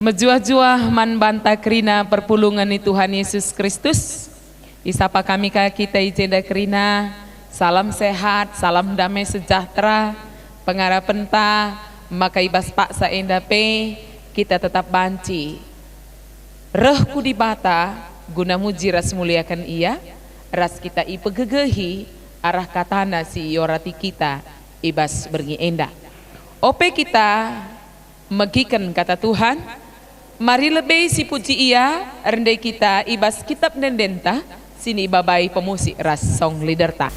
Mejuah-juah man banta kerina perpulungan Tuhan Yesus Kristus. Isapa kami kita ijenda kerina. Salam sehat, salam damai sejahtera. Pengarapan ta, maka ibas paksa endape, kita tetap banci. Rehku di bata, guna muji ras muliakan ia. Ras kita ipegegehi, arah katana si yorati kita, ibas berngi enda. Ope kita megikan kata Tuhan. Mari lebih si puji ia, rendai kita ibas kitab nendenta, sini babai pemusik ras song leader ta.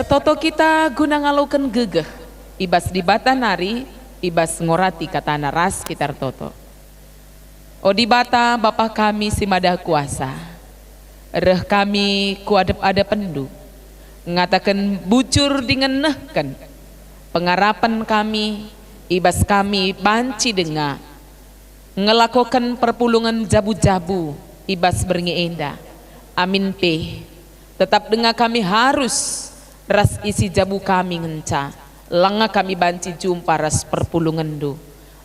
Toto kita guna ngalukan gegeh, ibas di bata nari, ibas ngorati kata naras kitar toto. O di bata Bapa kami si madah kuasa, reh kami kuadep-adep pendu, ngatakan bujur dengan nehken, pengarapan kami, ibas kami banci denga, ngelakukan perpulungan jabu-jabu, ibas berngi enda, amin pe, tetap denga kami harus ras isi jabu kami ngenca, langa kami banci jumpa ras perpulungan du,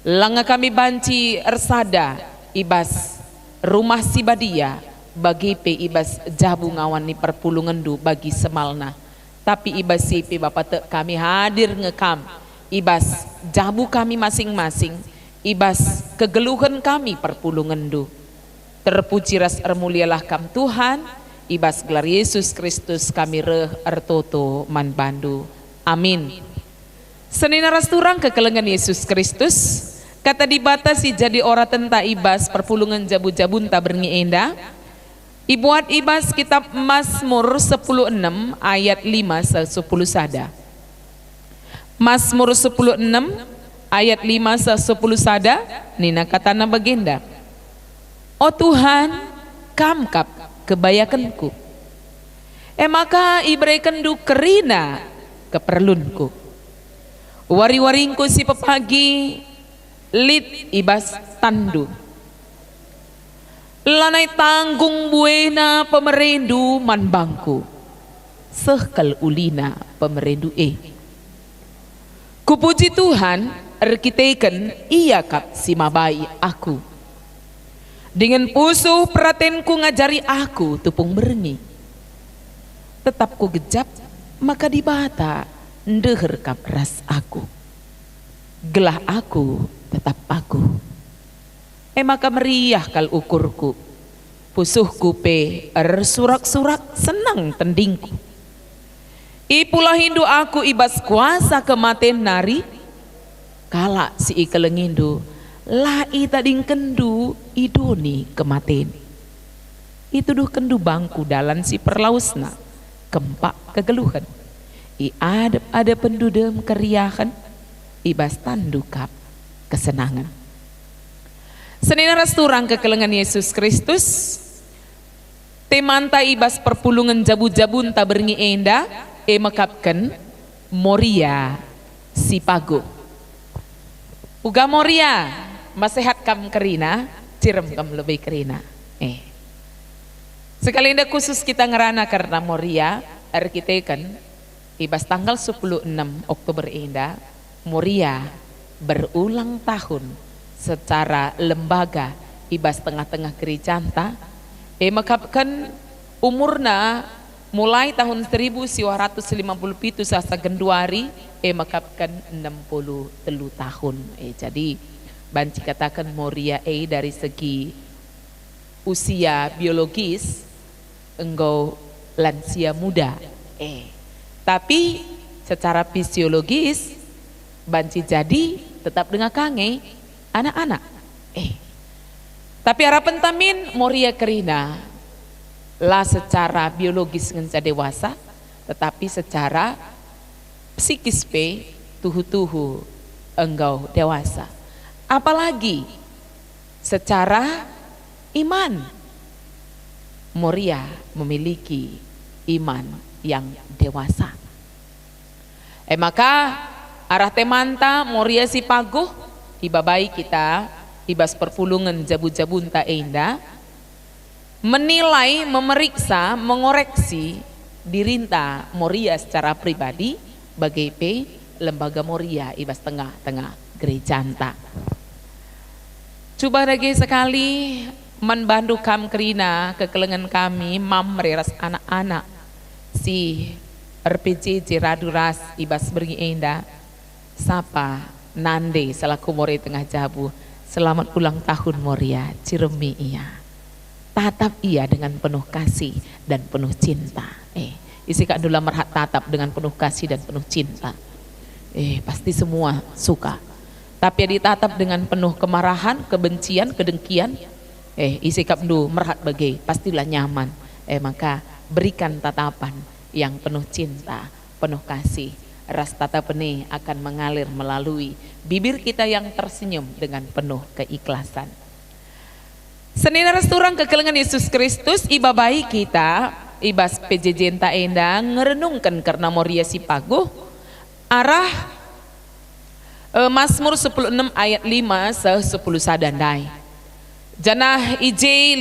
langa kami banci ersada ibas rumah si badia bagi pe ibas jabu ngawan ni perpulungan du bagi semalna, tapi ibas si pe Bapa te kami hadir ngekam ibas jabu kami masing-masing, ibas kegeluhan kami perpulungan du. Terpuji ras ermulialah kam Tuhan, ibas gelar Yesus Kristus kami reh ertoto man bandu. Amin. Senina ras turang kekelengan Yesus Kristus, kata dibatasi jadi ora tenta ibas perpulungan jabu-jabun ta berngi enda. Ibuat ibas kitab Mazmur 16 ayat 5 10 sada. Mazmur 16 ayat 5 10 sada, nina katana bagenda. O Tuhan, kamkap kebayakanku, maka ibrekan du kerina keperlunku, wari-waringku si pepagi lit ibas tandu, lanai tanggung buena pemerendu manbangku, sehkal ulina pemerendu kupuji Tuhan erkiteken ia kap si mabai aku, dengan pusuh peratenku ngajari aku tupung berni, tetap ku gejap maka di bata ndeher kap ras aku, gelah aku tetap aku, maka meriah kal ukurku, pusuhku pe surak-surak senang tendingku, ipulah hindu aku ibas kuasa kematen nari, kala si ikelengindu lai tading kendu idoni kematen, itu duh kendu bangku dalan si perlausna kempak kegeluhan, i ada pendudem keriahan ibas tandukap kesenangan. Senina resturang kekelengan Yesus Kristus, temanta ibas perpulungan jabu-jabun taberni enda, makapkan Moria si Pago. Uga Moria, masehat kam kerina, cirem kam lebih kerina. Sekali indah khusus kita ngerana karena Moria, kita kan ibas tanggal 16 Oktober indah, Moria berulang tahun secara lembaga ibas tengah-tengah gerejanta, makapkan umurna mulai tahun 1957 sasa Genduari, makapkan 63 tahun. Jadi banci katakan Moria dari segi usia biologis engkau lansia muda, tapi secara fisiologis banci jadi tetap dengan kange anak-anak. Tapi harapan tamin Moria kerina lah secara biologis ngenca dewasa, tetapi secara psikis tuhu-tuhu enggau dewasa. Apalagi secara iman, Moria memiliki iman yang dewasa. Maka arah temanta Moria si Paguh ibabai kita ibas perpulungan jabu-jabun ta enda menilai, memeriksa, mengoreksi dirinta Moria secara pribadi bagai lembaga Moria ibas tengah-tengah gerejanta. Coba lagi sekali membantu kam kerina kekelengan kami mamreras anak-anak si RPJJ Raduras ibas beringi enda sapa Nande selaku Moria tengah jabu. Selamat ulang tahun Moria, ciremi iya. Tatap ia dengan penuh kasih dan penuh cinta. Isi kak dula merhat tatap dengan penuh kasih dan penuh cinta. Pasti semua suka. Tapi ya ditatap dengan penuh kemarahan, kebencian, kedengkian. Isi kak du merhat bagai pastilah nyaman. Maka berikan tatapan yang penuh cinta, penuh kasih. Ras tatapan ini akan mengalir melalui bibir kita yang tersenyum dengan penuh keikhlasan. Senina resturang kekelengan Yesus Kristus ibabai kita ibas PJJ enta enda ngerenungkan karena Moria si Paguh arah Mazmur 16 ayat 5 se 10 sadandai. Janah ije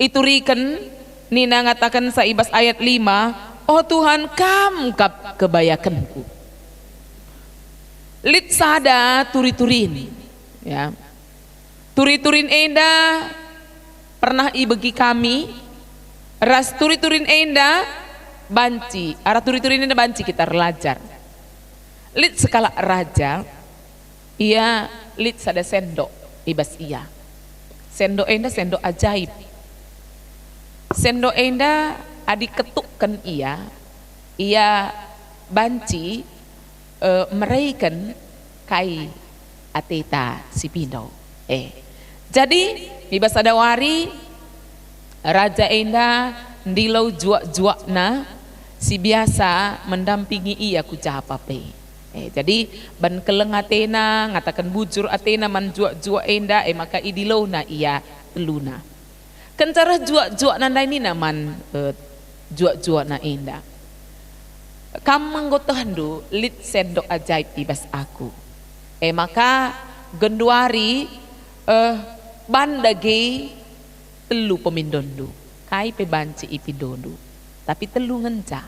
ituriken nina ngatakan sa ibas ayat 5, oh Tuhan kam kap kebayakanku. Lit sada turi-turin ya. Turi-turin enda pernah ibegi kami ras turi-turin enda banci arah turi-turin enda banci kita relajar lit sekala raja ia lit sada sendok ibas ia sendok enda sendok ajaib, sendok enda adik ketukkan ia banci meraikan kai ateta si pindo. Jadi ibas ada wari Raja enda ndilau juak-juak na si biasa mendampingi ia ku cahapape. Jadi ban keleng atena ngatakan bujur atena man juak-juak enda maka idilau na ia teluna. Kencara juak-juak nanda ini naman juak-juak na enda. Kam manggotohandu lit sendok ajaib ibas aku. Maka genduari bandagi telu pemindondu kai pe banci ipidondu tapi telu ngenca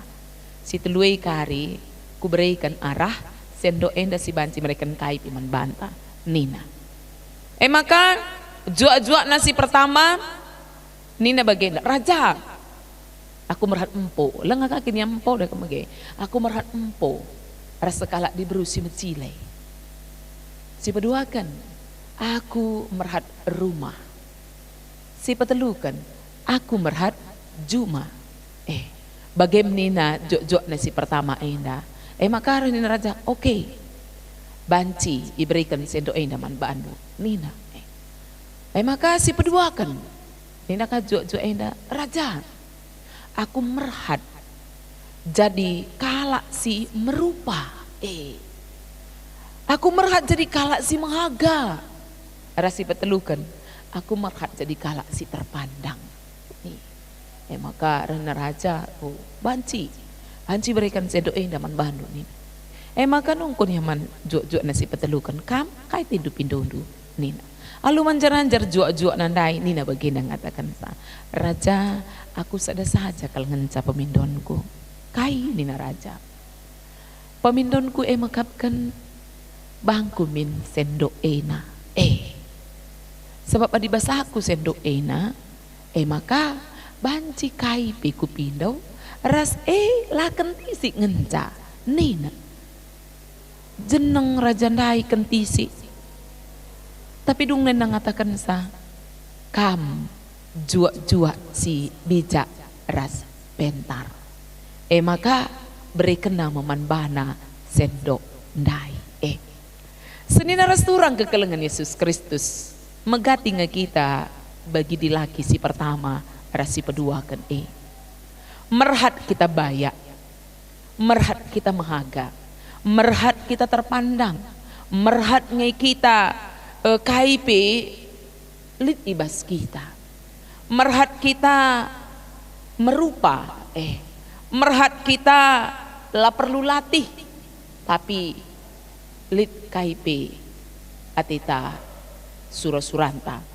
si telu kari ku berikan arah sendok enda si banci mereka kai piman banta nina. Maka juak-juak nasi pertama nina bagian raja aku merhat empo lenga kakinya empo dah kemage aku merhat empo rasa kalak diberi si mecile si peduakan aku merhat rumah si petelukan aku merhat juma bagaimana jok-jok nasi pertama enda maka nina raja oke. Banci diberikan sendok enda man bandu nina maka si peduakan nina ka jok-jok enda raja aku merhat jadi kalak si merupa Aku merhat jadi kalak si menghaga. Rasi petelukan. Aku merhat jadi kalak si terpandang. Nih. Maka rena raja banci berikan sedoe daman bandu nih. Maka nungkun yaman juak nasi petelukan kam kai tindu pindodu nina. Alu manjar-anjar juak nandai nina baginda ngatakan sa. Raja, aku sada saja kal ngenca pemindonku. Kai nina raja. Pemindonku makapkan bangku min sendok ena. Sebab adi basaku sendok ena. Maka banci kai piku pindau. Ras laken tisi ngenca nina. Jeneng raja ndai kentisi. Tapi dung nena ngatakan sa. Kam juak si bijak ras pentar. Maka berikan nama manbana sendok ndai. Senina resturang kekelengan Yesus Kristus. Megati nge kita bagi dilaki si pertama rasi pedua kan merhat kita bayak. Merhat kita menghaga. Merhat kita terpandang, merhat ngai kita KIP lit ibas kita, merhat kita merupa, merhat kita lah perlu latih, tapi lit KIP atita surah-suranta.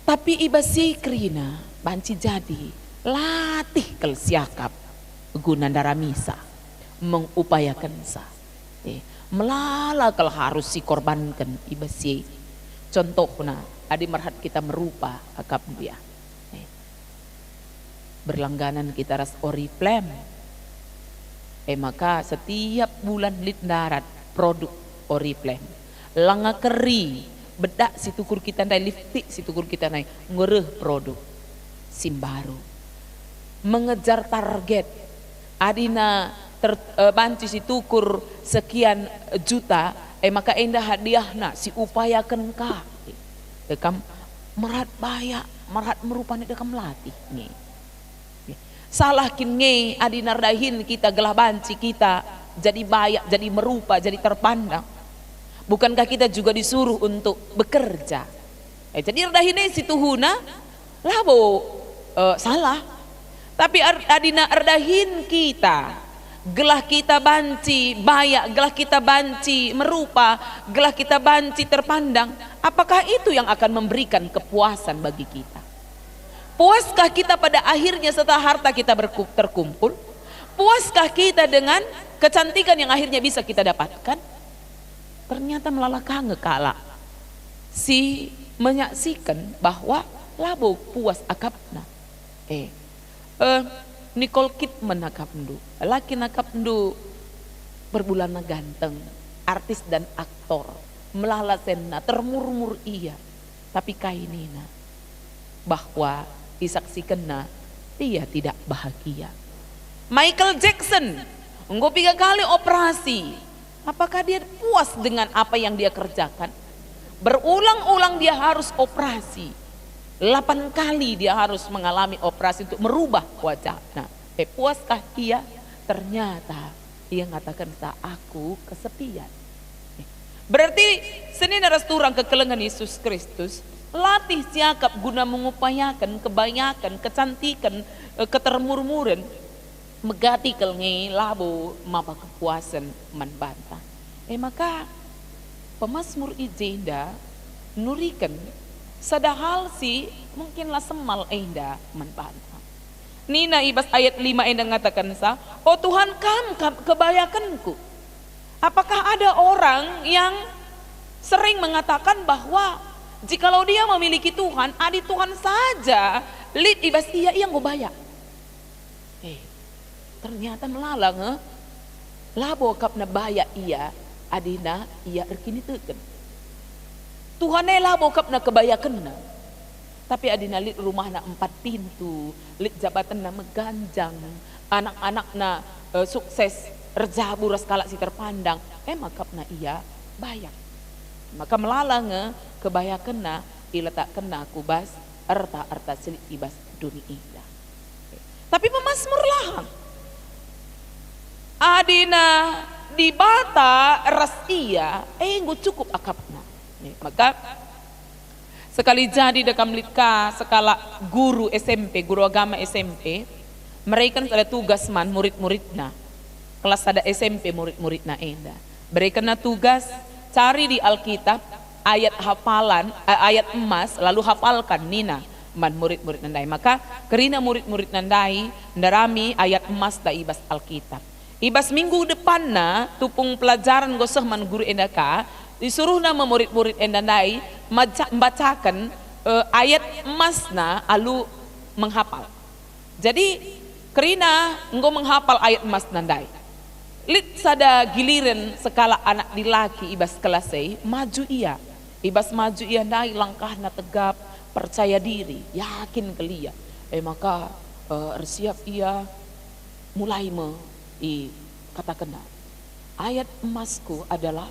Tapi ibasi krina banci jadi latih kel siakap guna daramisa mengupayakan sa melala kalau harus si korbankan ibasi contohna adi merhat kita merupa akap dia berlangganan kita ras Oriflame maka setiap bulan lit darat produk Oriflame langa keri bedak si tukur kita ndai liftik si tukur kita naik ngureh produk Simbaru mengejar target adina banci si tukur sekian juta maka indah hadiahna si upayakan ka dekam merat baya merat merupanya dekam latih nih salah kinge adina dahin kita gelah banci kita jadi bayak jadi merupa jadi terpandang bukankah kita juga disuruh untuk bekerja jadi dahin si tuhuna labo salah. Tapi adina erdahin kita, gelah kita banci bayak, gelah kita banci merupa, gelah kita banci terpandang. Apakah itu yang akan memberikan kepuasan bagi kita? Puaskah kita pada akhirnya setelah harta kita terkumpul? Puaskah kita dengan kecantikan yang akhirnya bisa kita dapatkan? Ternyata melalakang ngekala si menyaksikan bahwa labo puas akapna. Nicole Kidman nakapndu, laki nakapndu berbulan ganteng, artis dan aktor, melala senna, termurmur iya, tapi kainina bahwa disaksikanna dia tidak bahagia. Michael Jackson, enggak 3 kali operasi, apakah dia puas dengan apa yang dia kerjakan? Berulang-ulang dia harus operasi. 8 kali dia harus mengalami operasi untuk merubah wajah. Nah, puaskah ia? Ternyata ia mengatakan aku kesepian. Berarti senin resturang kekelengan Yesus Kristus latih siakap guna mengupayakan kebanyakan kecantikan ketermurmuran megati kelnge labo mapa kepuasan manbanta. Maka pemazmur ijenda nurikan sadahal si mungkinlah semal enda manbanta. Nina ibas ayat 5 enda ngatakan sa, oh Tuhan kebayakanku. Apakah ada orang yang sering mengatakan bahwa jikalau dia memiliki Tuhan, adi Tuhan saja lid ibas ia yang gobaya. Ternyata melalang labo kapna baya ia adina ia erkini teken. Tuhan labo kapna kebayakan na. Tapi adina lid rumah na 4 pintu, lid jabatan na meganjang, anak-anak na sukses rejabu raskala si terpandang, makapna ia bayak. Maka melalang kebayakan na iletakkan na kubas arta selit ibas dunia indah. Tapi pemazmur lahang adina di bata ras ia nggo cukup akapna. Maka sekali jadi dekam litka sekala guru SMP, guru agama SMP, mereka ada tugas man murid-muridna. Kelas ada SMP murid-muridna enda. Mereka na tugas cari di Alkitab ayat hafalan, ayat emas, lalu hafalkan nina man murid-murid nandai. Maka kerina murid-murid nandai ndarami ayat emas da ibas Alkitab. Ibas minggu depan na tupung pelajaran goseh man guru endaka disuruh nama murid-murid endandai membacakan ayat emasna alu menghafal. Jadi kerina engkau menghafal ayat emas nandai. Lit sada giliran sekala anak dilaki ibas kelasai maju ia. Ibas maju ia nai langkahna tegap, percaya diri, yakin kelia. Maka siap ia mulai katakan ayat emasku adalah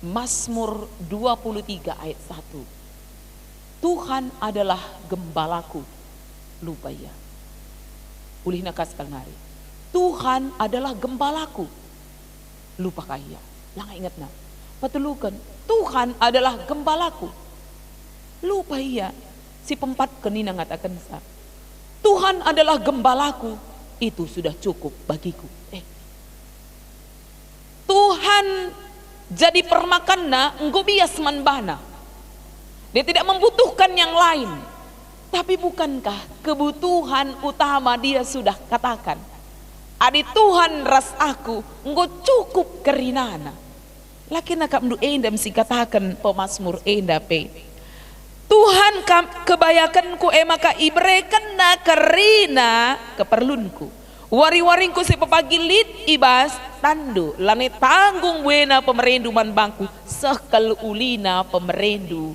Mazmur 23 ayat 1. Tuhan adalah gembalaku. Lupa ya. Ulih nakas kalnari. Tuhan adalah gembalaku. Lupa kaya. Yang ingat na. Patulukan. Tuhan adalah gembalaku. Lupa iya. Si pempat kenina ngatakan sa. Tuhan adalah gembalaku. Itu sudah cukup bagiku. Tuhan jadi permakanna enggo bias manbana. Dia tidak membutuhkan yang lain. Tapi bukankah kebutuhan utama dia sudah katakan, adi Tuhan ras aku enggo cukup kerinana. Laki nak mdu enda msi katakan pemazmur enda pe. Tuhan kebayakanku maka ibrekan na kerina keperlunku. Wari-waringku si pepagilit ibas tandu lane tanggung buena pemerendu man bangku sekal ulina pemerendu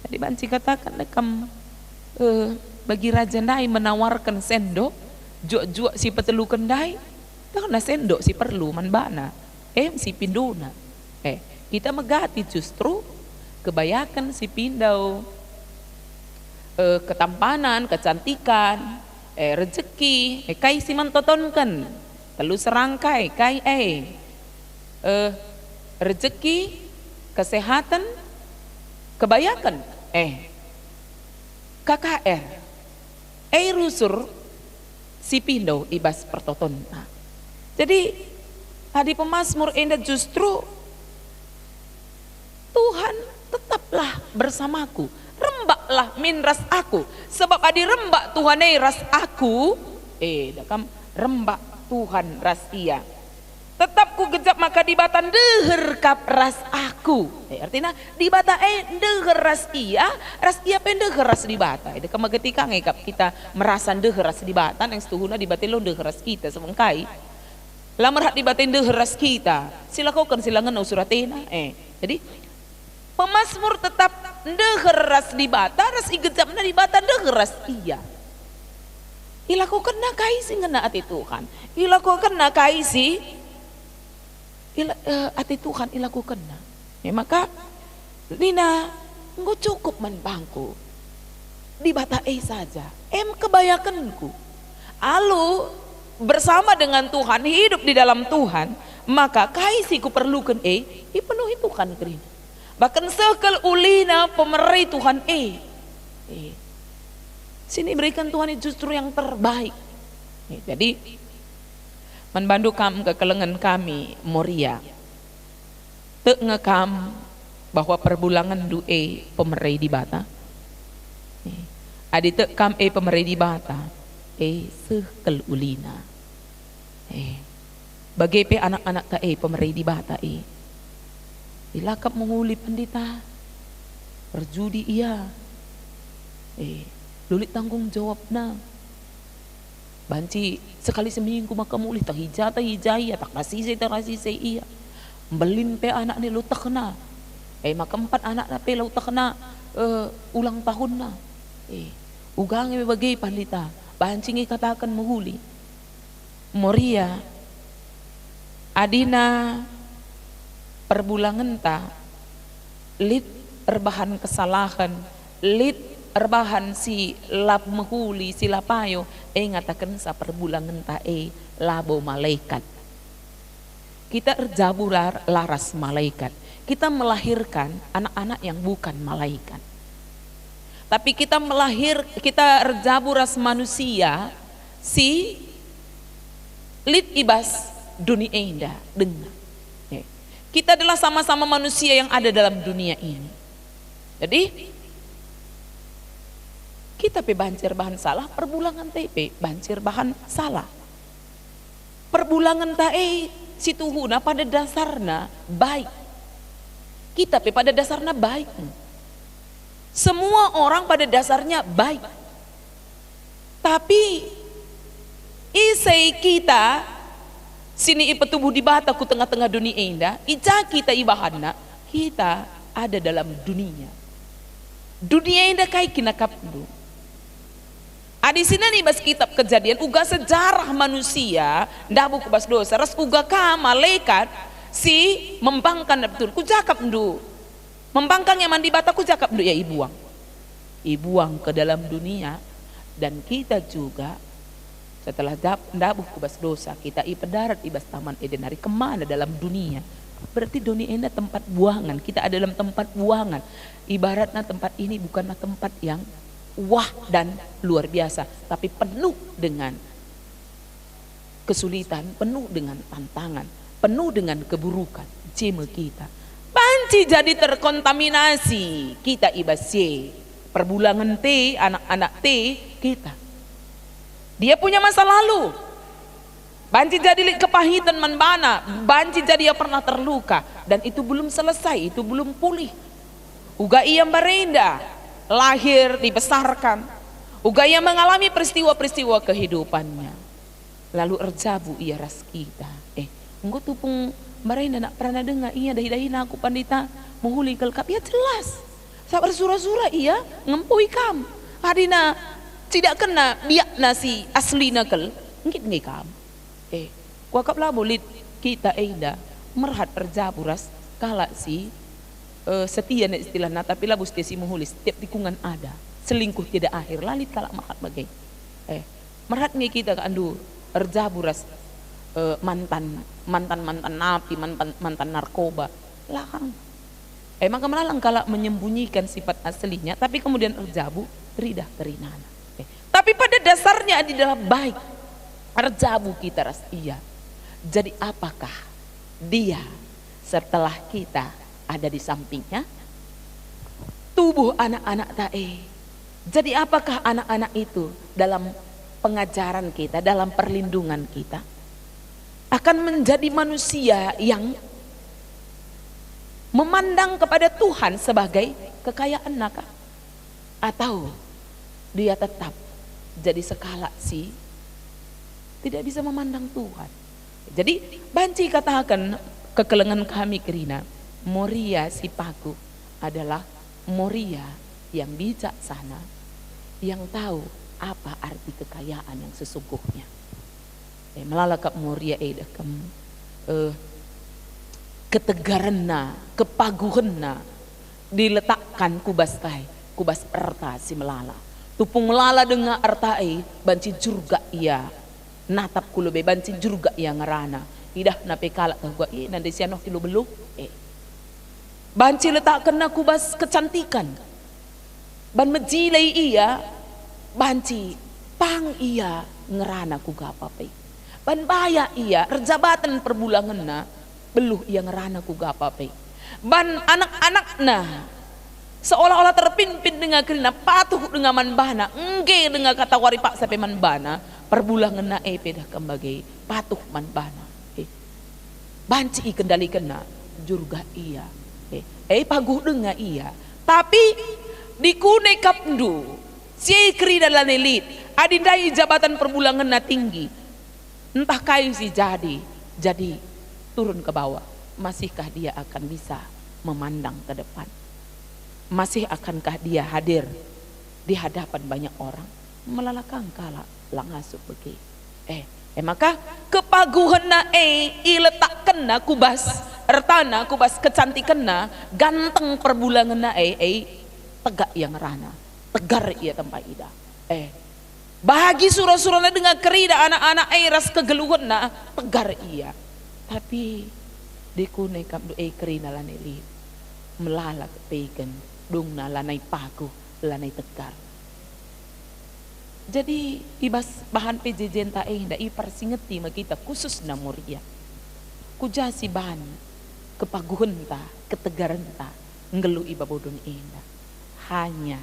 Jadi banci katakan nekam bagi raja nai menawarkan sendok juak-juak si petelu kendai karena sendok si perlu man bana si pinduna kita megati justru kebayakan si pindau ketampanan kecantikan rezeki kai si mantotonkan telu serangkai kai rezeki kesehatan kebayakan KKR rusur si pindo ibas pertoton. Jadi tadi pemazmur enda justru Tuhan tetaplah bersamaku, rembaklah min ras aku, sebab adi rembak Tuhan ras aku dakam rembak Tuhan ras ia. Tetap ku gejap maka di batan deher kap ras aku. Artinya di bata deher ras ia pendeher ras di bata. Dekam ketika ngekap kita merasa deher ras di batan yang setuhuna di batin lo deher ras kita semengkai. Lamar hak di batin deher ras kita. Sila kau kan sila ngenau suratena. Jadi pemazmur tetap deher ras di bata, ras igejapna di bata deher ras ia. Ilakukan na kaisi ngena ati Tuhan. Ilakukan na kaisi ati Tuhan ilakukan na. Maka nina engko cukup man bangku. Di bata saja. Kebayakanku. Alu bersama dengan Tuhan, hidup di dalam Tuhan, maka kaisi ku perlukan dipenuhi Tuhan kerin. Bahkan sekal ulina pemerai Tuhan sini berikan Tuhan justru yang terbaik. Jadi menbantu kam ke kelengan kami Moria te ngekam bahwa perbulangan pemerai di bata adi te kam pemerai di bata sekel ulina bagai pe anak-anak ka pemerai di bata dilakap menguli pendeta berjudi iya lulit tanggung jawab na banci sekali seminggu maka mulih tak hijai tak rasisai iya belin pe anak ni lu tak kena maka 4 anak na pe lu tak kena ulang tahun na ugang bagai pandita banci ngi katakan menghuli Moria adina perbulangan ta lit erbahan kesalahan lit erbahan si lab mehuli si lapayo ngatakan sa perbulangan tae labo malaikat. Kita erjabu laras malaikat. Kita melahirkan anak-anak yang bukan malaikat. Tapi kita erjabu ras manusia si lit ibas dunia indah dengar. Kita adalah sama-sama manusia yang ada dalam dunia ini. Jadi kita bancir bahan salah, perbulangan TP bancir bahan salah. Perbulangan tae situhuna pada dasarnya baik. Kita pada dasarnya baik. Semua orang pada dasarnya baik. Tapi isai kita sini ipetubuh di bata ku tengah-tengah dunia indah, ija kita ibahana, kita ada dalam dunia. Dunia indah kai kinakap du. Adi sini nih bas kitab Kejadian uga sejarah manusia ndak buku bas dosa ras uga ka malaikat si membangkan betul ku jakap ndu. Membangkang yang mandi bata ku jakap ndu ya ibuang ke dalam dunia. Dan kita juga setelah ndak buku bas dosa kita ipedarat ibas taman Eden hari kemana dalam dunia. Berarti dunia ini tempat buangan. Kita ada dalam tempat buangan. Ibaratnya tempat ini bukanlah tempat yang wah dan luar biasa, tapi penuh dengan kesulitan, penuh dengan tantangan, penuh dengan keburukan. Cime kita panci jadi terkontaminasi. Kita ibasye perbulangan T, anak-anak T kita. Dia punya masa lalu. Banci jadi kepahitan manbana, banci jadi ia pernah terluka dan itu belum selesai, itu belum pulih. Uga ia merenda, lahir, dibesarkan. Uga ia mengalami peristiwa-peristiwa kehidupannya. Lalu erjabu ia ras kita. Engkau tupung merenda nak pernah dengar ia dahi-dahi aku pandita menghuli kelkap. Ya jelas. Sabar surah-surah ia ngempui kam. Hadina tidak kena biak nasi asli nakal. Ngit ngikam. Kuakap lah bulit kita merhat erjabu ras kala si setia na istilahnya tapi labus si muhulis setiap tikungan ada selingkuh tidak akhir lalit kalak makat bagai merhat ngi kita kandu erjabu ras mantan napi mantan narkoba lakang maka melalang kalak menyembunyikan sifat aslinya tapi kemudian erjabu teridah terinana tapi pada dasarnya adalah baik erjabu kita ras iya. Jadi apakah dia setelah kita ada di sampingnya? Tubuh anak-anak tae. Jadi apakah anak-anak itu dalam pengajaran kita, dalam perlindungan kita akan menjadi manusia yang memandang kepada Tuhan sebagai kekayaan naka? Atau dia tetap jadi sekala si tidak bisa memandang Tuhan? Jadi banci katakan kekelengan kami kerina Moria si paku adalah Moria yang bijaksana, yang tahu apa arti kekayaan yang sesungguhnya. Melalakap Moria ketegaranna, kepaguhanna diletakkan kubas erta si melala. Tupung melala dengan erta banci jurga ia natap kulube banci jurga ia ngerana. Idah nape kalak gua nanti sianoh kilo beluk banci letak kena kubas kecantikan ban mejilai iya banci pang iya ngerana ku gapapai ban baya iya rejabatan perbulangan na beluh iya ngerana ku gapapai ban anak-anak na seolah-olah terpimpin dengan kerina patuh dengan manbana engge dengan kata wari pak sampai manbana perbulangan na pedah kembagai patuh manbana banci kendali kena jurga iya paguh dengan iya tapi dikune kapndu si kri dalam elit adindai jabatan perbulangan na tinggi entah kayu si jadi turun ke bawah masihkah dia akan bisa memandang ke depan? Masih akankah dia hadir di hadapan banyak orang? Melalakang kala langasup begi maka kepaguhan na iletakkan na kubas ertana kubas kecantikan na ganteng perbulangan na tegak yang rana tegar ia tempat ida. Bahagi surah-surahnya dengan kerida anak-anak ras kegeluhan na tegar ia. Tapi dekune kam do kerina laneli melala kepeken dung na lanai paku lanai tegar. Jadi ibas bahan PJJ ta nda ipar singeti makita khusus na Moria. Kujasi bahan kepaguhan ta, ketegaran ta, ngelu iba bodon indah. Hanya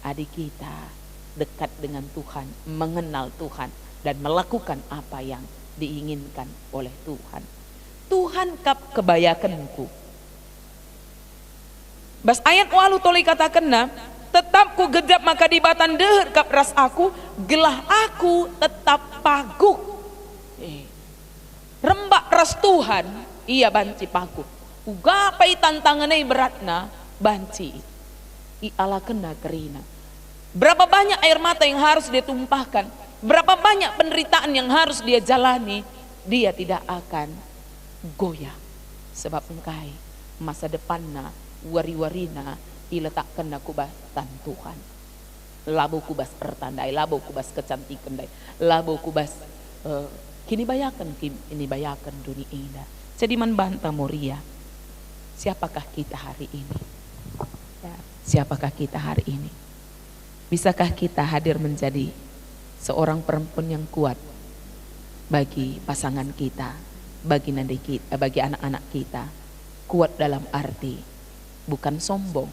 adik kita dekat dengan Tuhan, mengenal Tuhan dan melakukan apa yang diinginkan oleh Tuhan. Tuhan kap kebayakanku. Bas ayat walu toli katakan na, tetap ku gedap maka di batan deher kap ras aku, gelah aku tetap paguk. Rembak ras Tuhan, iya banci paguk. Ugapai tantanganai beratna, banci. I ala kena kerina. Berapa banyak air mata yang harus dia tumpahkan, berapa banyak penderitaan yang harus dia jalani, dia tidak akan goyah. Sebab engkai masa depanna wari-warina diletakkan na kubatan Tuhan. Labo kubas pertandai, labo kubas kecantikan dai, labo kubas kini bayakan dunia indah. Jadi membantah Moria. Siapakah kita hari ini? Ya, siapakah kita hari ini? Bisakah kita hadir menjadi seorang perempuan yang kuat bagi pasangan kita, bagi bagi anak-anak kita? Kuat dalam arti bukan sombong,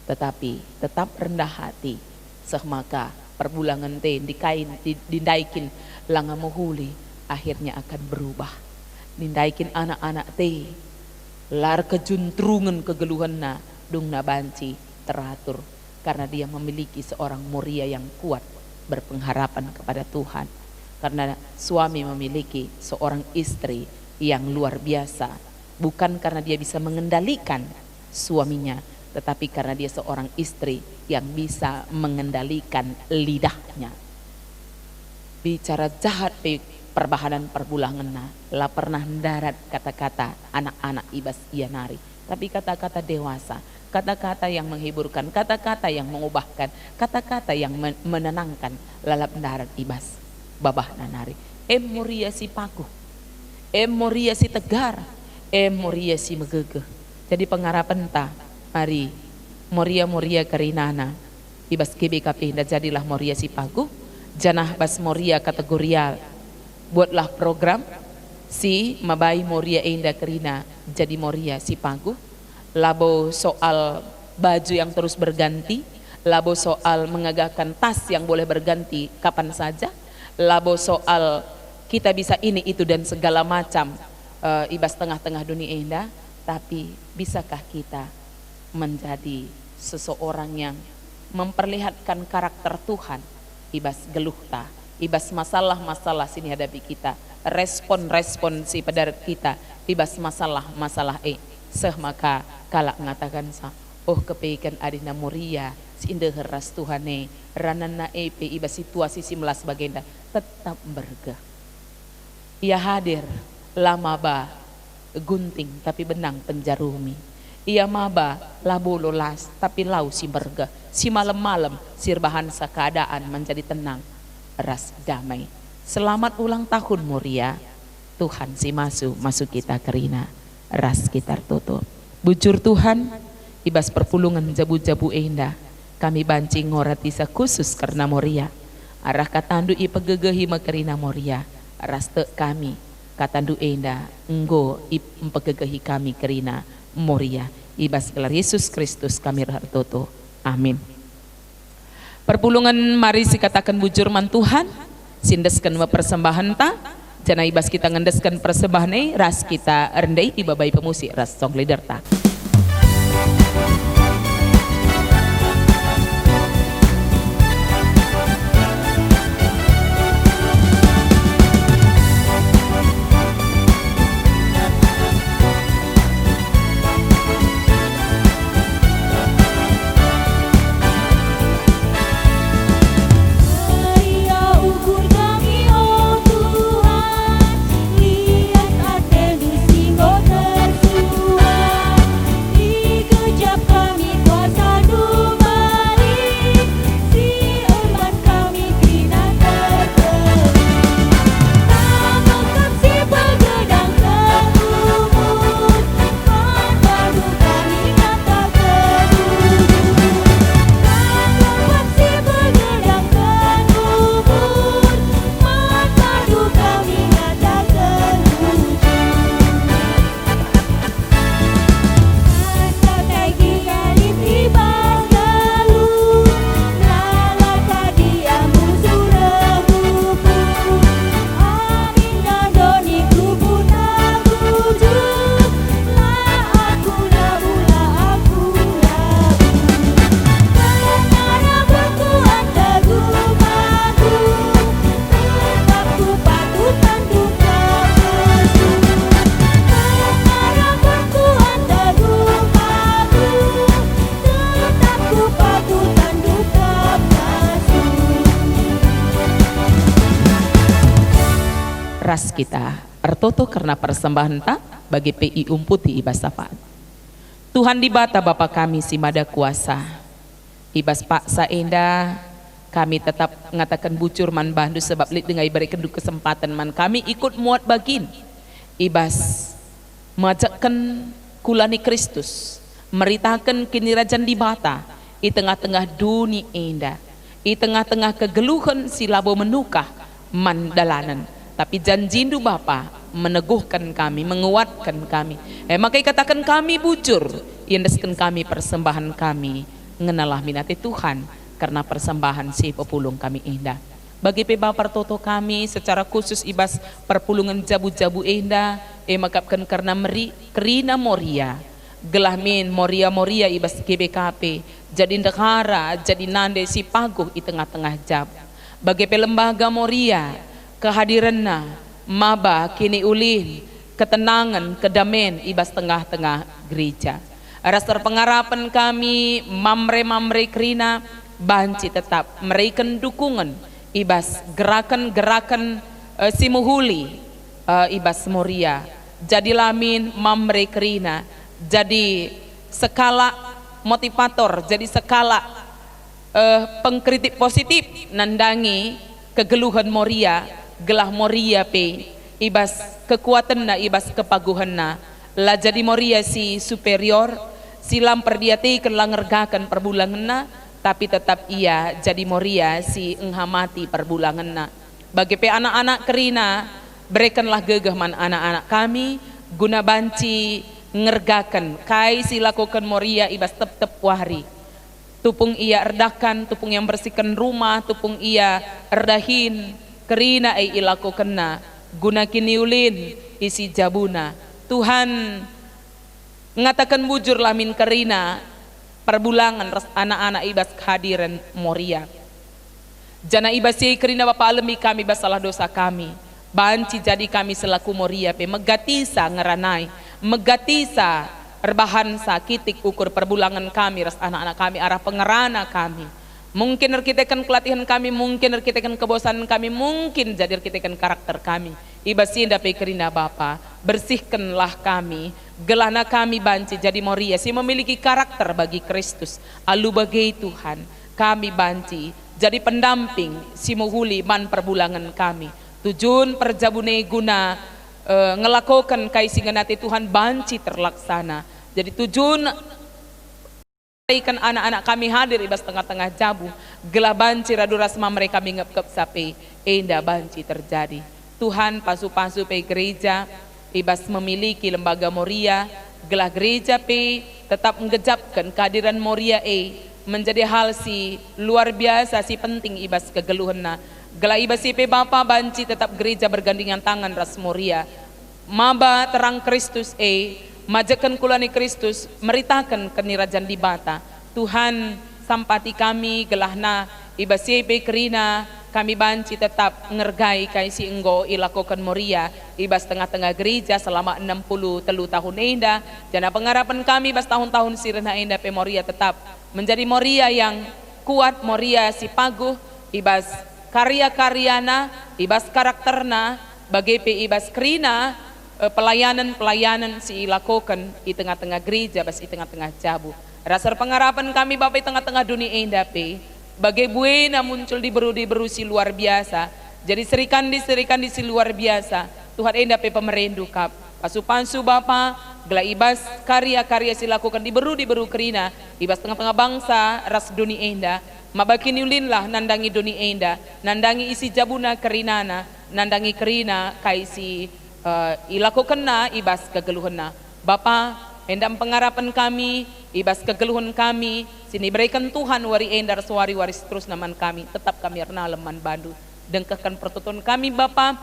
tetapi tetap rendah hati. Semaka perbulangan te dindaikin langa mohuli akhirnya akan berubah. Dindaikin anak-anak te lar kejuntrungan kegeluhan na dung na banci teratur. Karena dia memiliki seorang Moria yang kuat berpengharapan kepada Tuhan. Karena suami memiliki seorang istri yang luar biasa. Bukan karena dia bisa mengendalikan suaminya, tetapi karena dia seorang istri yang bisa mengendalikan lidahnya. Bicara jahat perbahanan perbulangan lah pernah darat kata-kata anak-anak ibas ianari. Tapi kata-kata dewasa, kata-kata yang menghiburkan, kata-kata yang mengubahkan, kata-kata yang menenangkan lalap darat ibas babah nanari. Moria si paku, Moria si tegar, Moria si megegeh. Jadi pengharapan ta, mari Moria kerinana ibas KBKP dan jadilah Moria si paku, janah bas Moria kategorial. Buatlah program si mabai Moria indah kerina jadi Moria si pagu. Labo soal baju yang terus berganti, labo soal mengagakkan tas yang boleh berganti kapan saja, labo soal kita bisa ini itu dan segala macam ibas tengah-tengah dunia indah. Tapi bisakah kita menjadi seseorang yang memperlihatkan karakter Tuhan? Ibas geluhta, ibas masalah-masalah sini hadapi kita, respon-respon si pada kita, ibas masalah-masalah maka kalak mengatakan sa, kepeikan adina Moria si indah ras Tuhane ranana ibas situasi si melas bagenda tetap bergah. Ia hadir lama ba gunting tapi benang penjarumi. Ia maba labo lolas tapi lau si bergah. Si malam-malam sirbahan sa keadaan menjadi tenang ras damai. Selamat ulang tahun Moria. Tuhan si masuk kita kerina ras kita tutup. Bujur Tuhan ibas perpulungan jabu-jabu indah. Kami bancing ngoratisa khusus karena Moria. Arah katandu ipegegehi makerina Moria. Ras te kami katandu indah enggo ipegegehi kami kerina Moria. Ibas gelar Yesus Kristus kami hartoto. Amin. Perpulungan mari sikatakan bujur man Tuhan. Sindeskan persembahan ta. Jana ibas kita ngendeskan persembahan ras kita rendai di babai pemusik ras song leader ta. ras kita ertoto karena persembahan tak bagi PI umputi ibas sapaat. Tuhan di bata Bapa kami si Mada Kuasa, ibas paksa enda kami tetap mengatakan bucur man bandu sebab lit dengan berikan kesempatan man kami ikut muat bagin ibas majakkan kulani Kristus meritakan kinirajan di bata di tengah-tengah dunia enda, di tengah-tengah kegeluhan si labo menukah mandalanan, tapi janjindu Bapa meneguhkan kami, menguatkan kami. Makanya katakan kami bujur, yendeskan kami persembahan kami, ngenalah minati Tuhan karena persembahan si pepulung kami indah. Bagi Bapa toto kami secara khusus ibas perpulungan jabu-jabu indah, makapkan karena kerina moria, gelahmin moria ibas GBKP, jadi negara, jadi nande si paguh di tengah-tengah jab. Bagi lembaga moria, kehadiranna, maba kini ulin, ketenangan, kedamaian ibas tengah-tengah gereja. Rasa pengarapan kami, mamre kerina, banci tetap memberikan dukungan, ibas gerakan-gerakan simuhuli, ibas moria. Jadi lamin mamre kerina, jadi skala motivator, jadi skala pengkritik positif nandangi kegeluhan moria, gelah moria pe ibas kekuatan na ibas kepaguhan na lah jadi moria si superior silam perdiati kelangergakan perbulangan na tapi tetap ia jadi moria si enghamati perbulangan na. Bagi pe anak-anak kerina berikanlah gegah man anak-anak kami guna banci ngergakan kai si lakukan moria ibas tep wahri tupung ia erdakan, tupung yang bersihkan rumah, tupung ia erdahin kerina ilakukan na guna kiniulin isi jabuna. Tuhan mengatakan bujur lamin kerina perbulangan anak-anak ibas kehadiran moria jana ibas kerina Bapa alami kami basalah dosa kami banci jadi kami selaku moria pe megatisa ngeranai megatisa erbahan sakitik ukur perbulangan kami ras anak-anak kami arah pengerana kami mungkin erkitekan kelatihan kami mungkin erkitekan kebosanan kami mungkin jadi erkitekan karakter kami ibasinda pe kerina Bapa bersihkanlah kami gelana kami banci jadi moria si memiliki karakter bagi Kristus alu bagai Tuhan kami banci jadi pendamping si muhuli man perbulangan kami tujuan perjabune guna ngelakukan kaisingan hati Tuhan banci terlaksana. Jadi tujuan ikan anak-anak kami hadir ibas tengah-tengah jabu gelah banci radu rasma mereka mingap-kep sape enda banci terjadi. Tuhan pasu-pasu pe gereja ibas memiliki lembaga moria gelah gereja pe tetap menggejapkan kehadiran moria menjadi hal si luar biasa si penting ibas kegeluhana gelah ibas si pe Bapa banci tetap gereja bergandengan tangan ras moria maba terang Kristus majakan kulani Kristus meritakan kenirajan di bata Tuhan sampati kami gelahna ibas si pe kerina kami banci tetap ngergai kaisi enggo ilakukan moria ibas tengah-tengah gereja selama 63 tahun enda jana pengharapan kami bas tahun-tahun sirena enda pe moria tetap menjadi moria yang kuat moria si paguh ibas karya-karyana ibas karakterna bagi pe ibas kerina pelayanan si ilakukan di tengah-tengah gereja bas di tengah-tengah jabu rasa pengharapan kami Bapa di tengah-tengah dunia enda pe bagai buena muncul di beru si luar biasa jadi serikan di si luar biasa Tuhan enda pe pemerendu kap pasu-pasu Bapa gela ibas karya-karya si lakukan di beru kerina ibas tengah-tengah bangsa ras dunia enda mabakini ulinlah nandangi dunia enda nandangi isi jabuna kerinana nandangi kerina kaisi ilakukan na ibas kegeluhan na Bapa endam pengharapan kami ibas kegeluhan kami sini berikan Tuhan wari endar suari waris terus naman kami tetap kami erna leman bandu dengkahkan pertutuan kami Bapa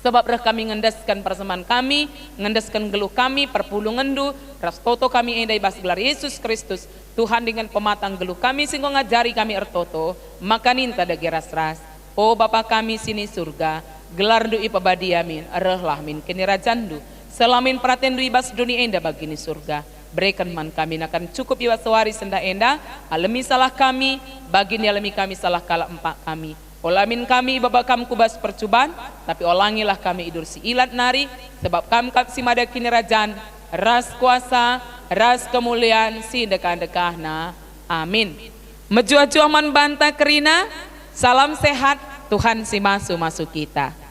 sebab reh kami ngendaskan persembahan kami ngendaskan geluh kami perpulungan du ras toto kami endai ibas gelar Yesus Kristus Tuhan dengan pematang geluh kami singgo ngajari kami ertoto makanin tada geras ras oh Bapa kami sini surga gelar du ipabadi amin rehlah min kini rajandu selamin pratendu ibas dunia enda bagini surga berikan man kami akan cukup ibas sewari senda enda alami salah kami bagini alami kami salah kala empak kami Olamin kami babak kam kubas percubaan, tapi olangilah kami idur si ilat nari, sebab kam si mada kini rajan, ras kuasa, ras kemuliaan si dekah-dekahna. Amin. Meju-aju aman banta kerina, salam sehat, Tuhan si masuk kita.